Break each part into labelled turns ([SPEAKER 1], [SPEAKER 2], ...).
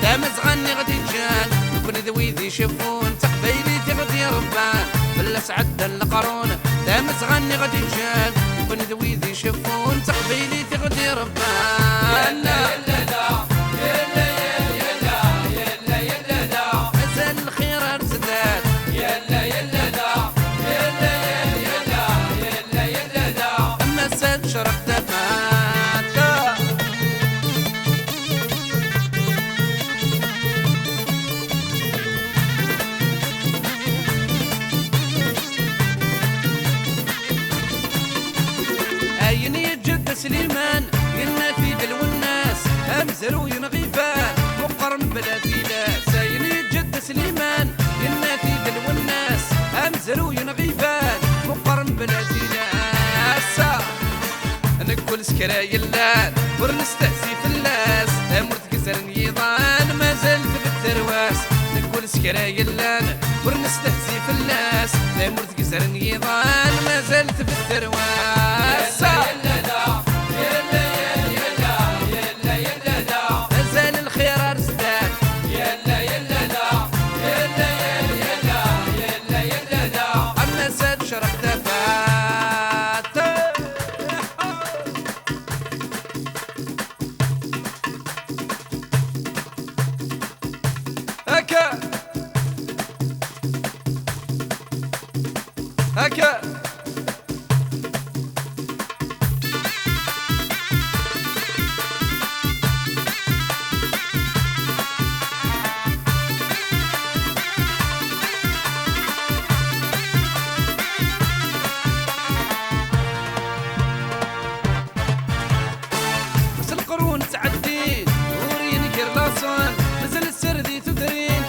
[SPEAKER 1] دامز غني غادي تجان كون ذويذي يشوفون تقبيلي تغدي ربان فلس عدى القرون دامز غني غادي تجان كون ذويذي يشوفون تقبيلي تغدي ربان مازال الخير ارتداد اما ساد شرق دفات عيني يتجد سليمان يلنا في دلو الناس امزرو ينغيفان مقرن بلا فيلاس عيني يتجد سليمان يلنا في دلو الناس امزرو ينغيفان مقرن بلا فيلاس نقول سكرا يلان ورنستهزي في اللاس امرت قزر نيضان ما زلت بالترواس نقول سكرا يلان ورنستهزي في اللاس امرت قزر نيضان ما زلت بالترواس مازال الخير ارزداد اما زاد شرق دفات هكا هكا بس القرون تعدين وريني كرلاصون نزل السردي تدرين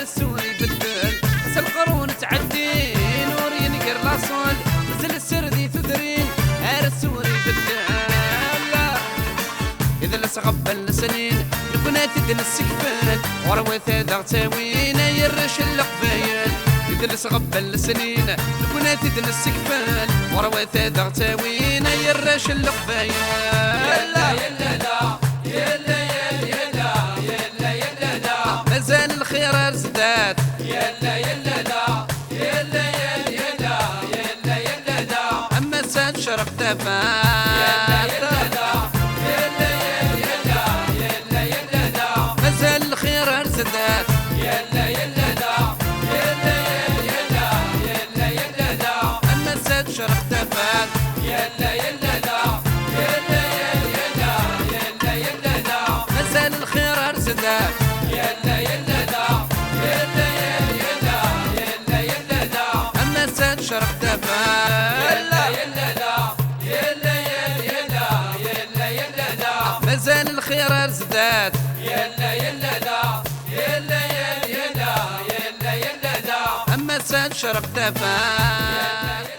[SPEAKER 1] السوري بالدل بس القرون تعدين وريني كرلاصون نزل السردي تدرين السوري بالدل إذا لسغب السنين نكون تدن السكفان وروث ذا تاوين يرش القبايل إذا لسغب السنين نكون تدن السكفان وروث ذا تاوين يرش القبايل مازال الخير ارزداد اما ساد شرق دفات مازال الخير ارزداد اما ساد شرق دفات مازال الخير ارزداد اما ساد شرق دفات مازال الخير ارزداد اما ساد شرق دفات